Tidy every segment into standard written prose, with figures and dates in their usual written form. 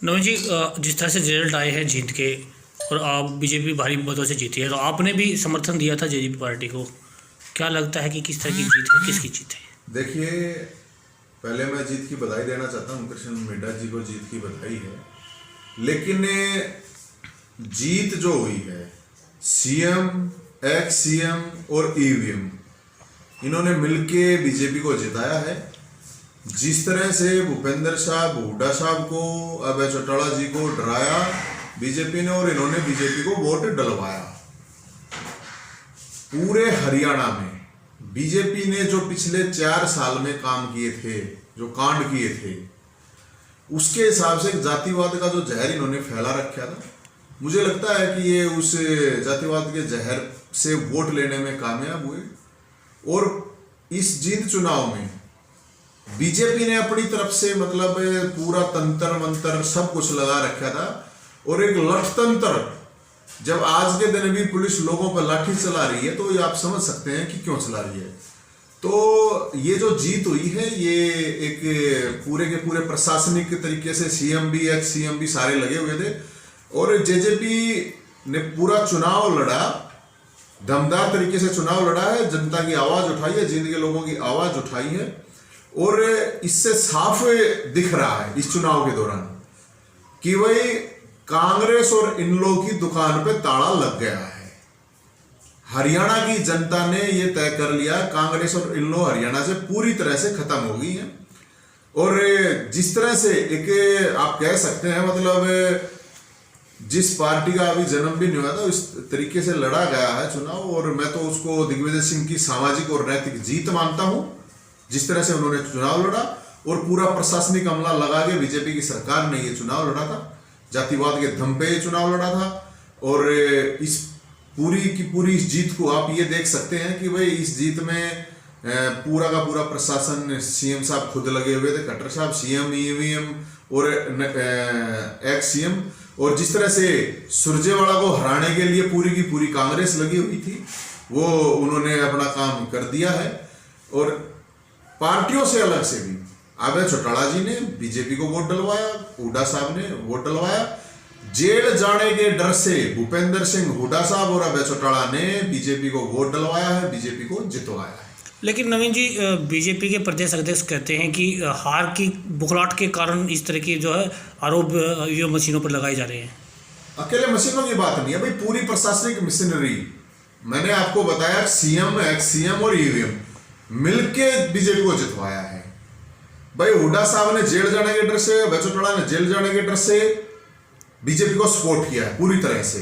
नवीन जी, जिस तरह से रिजल्ट आए हैं जीत के और आप बीजेपी भारी मतों से जीती है, तो आपने भी समर्थन दिया था जेजेपी पार्टी को। क्या लगता है कि किस तरह की जीत है, किसकी जीत है? देखिए, पहले मैं जीत की बधाई देना चाहता हूँ। कृष्ण मिड्ढा जी को जीत की बधाई है, लेकिन जीत जो हुई है सीएम, एक्स सीएम और ईवीएम, इन्होंने मिलके बीजेपी को जिताया है। जिस तरह से भूपेंद्र साहब, हुड्डा साहब को, अभय चौटाला जी को डराया बीजेपी ने और इन्होंने बीजेपी को वोट डलवाया। पूरे हरियाणा में बीजेपी ने जो पिछले 4 साल में काम किए थे, जो कांड किए थे, उसके हिसाब से जातिवाद का जो जहर इन्होंने फैला रखा था, मुझे लगता है कि ये उस जातिवाद के जहर से वोट लेने में कामयाब हुए। और इस जींद चुनाव में बीजेपी ने अपनी तरफ से मतलब पूरा तंत्र मंत्र सब कुछ लगा रखा था। और एक लठतंत्र, जब आज के दिन भी पुलिस लोगों पर लाठी चला रही है, तो ये आप समझ सकते हैं कि क्यों चला रही है। तो ये जो जीत हुई है, ये एक पूरे के पूरे प्रशासनिक तरीके से सीएम भी, एक्स सीएम भी सारे लगे हुए थे और जेजेपी ने पूरा चुनाव लड़ा, दमदार तरीके से चुनाव लड़ा है। जनता की आवाज उठाई है, जींद के लोगों की आवाज उठाई है और इससे साफ दिख रहा है इस चुनाव के दौरान कि भाई कांग्रेस और इन लोगों की दुकान पे ताला लग गया है। हरियाणा की जनता ने यह तय कर लिया, कांग्रेस और इन लोग हरियाणा से पूरी तरह से खत्म हो गई है। और जिस तरह से एक आप कह सकते हैं, मतलब जिस पार्टी का अभी जन्म भी नहीं हुआ था, इस तरीके से लड़ा गया है चुनाव। और मैं तो उसको दिग्विजय सिंह की सामाजिक और नैतिक जीत मानता हूं, जिस तरह से उन्होंने चुनाव लड़ा और पूरा प्रशासनिक अमला लगा के बीजेपी की सरकार ने ये चुनाव लड़ा था। जातिवाद के दम पे ये चुनाव लड़ा था। और इस पूरी की पूरी इस जीत को आप ये देख सकते हैं कि भाई इस जीत में पूरा का पूरा प्रशासन, सीएम साहब खुद लगे हुए थे, खट्टर साहब, सीएम, ईवीएम और एक्स सीएम। और जिस तरह से सुरजेवाला को हराने के लिए पूरी की पूरी कांग्रेस लगी हुई थी, वो उन्होंने अपना काम कर दिया है। और पार्टियों से अलग से भी अभय चौटाला जी ने बीजेपी को वोट डलवाया, हुड्डा साहब ने वोट डलवाया। जेल जाने के डर से भूपेंद्र सिंह, हुड्डा साहब और अभय चौटाला ने बीजेपी को वोट डलवाया है, बीजेपी को जितवाया है। लेकिन नवीन जी, बीजेपी के प्रदेश अध्यक्ष कहते हैं कि हार की बुखलाहट के कारण इस तरह की जो है आरोप ये मशीनों पर लगाए जा रहे हैं। अकेले मशीनों की बात नहीं है भाई, पूरी प्रशासनिक मशीनरी, मैंने आपको बताया सीएम, एक्स सीएम और ईवीएम मिलके बीजेपी को जितवाया है। भाई हुड्डा साहब ने जेल जाने के डर से, अभय चौटाला ने जेल जाने के डर से बीजेपी को सपोर्ट किया है पूरी तरह से।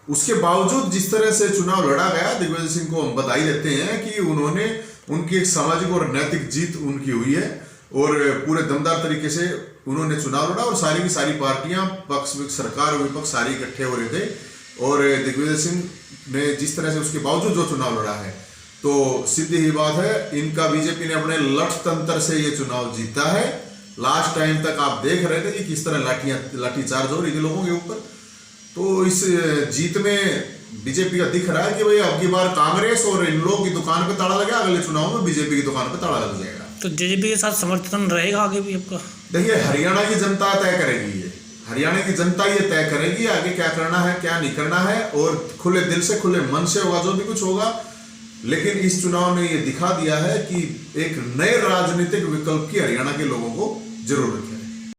उसके बावजूद जिस तरह से चुनाव लड़ा गया, दिग्विजय सिंह को हम बधाई देते हैं कि उन्होंने, उनकी एक सामाजिक और नैतिक जीत उनकी हुई है और पूरे दमदार तरीके से उन्होंने चुनाव लड़ा। और सारी की सारी पार्टियां, पक्ष सरकार और विपक्ष सारी इकट्ठे हो रहे थे। और दिग्विजय सिंह ने जिस तरह से उसके बावजूद जो चुनाव लड़ा है, तो सीधी ही बात है, इनका बीजेपी ने अपने लठ तंत्र से ये चुनाव जीता है। लास्ट टाइम तक आप देख रहे थे कि किस तरह लाठीचार्ज हो रही थी लोगों के ऊपर। तो इस जीत में बीजेपी का दिख रहा है कि भाई अब की बार कांग्रेस और इन लोगों की दुकान पे ताला लगा, अगले चुनाव में बीजेपी की दुकान पे ताला लग जाएगा। तो जेजेपी के साथ समर्थन रहेगा आगे भी आपका? देखिए, हरियाणा की जनता तय करेगी, ये हरियाणा की जनता ये तय करेगी आगे क्या करना है, क्या नहीं करना है। और खुले दिल से, खुले मन से होगा जो भी कुछ होगा। लेकिन इस चुनाव ने ये दिखा दिया है कि एक नए राजनीतिक विकल्प की हरियाणा के लोगों को जरूरत है।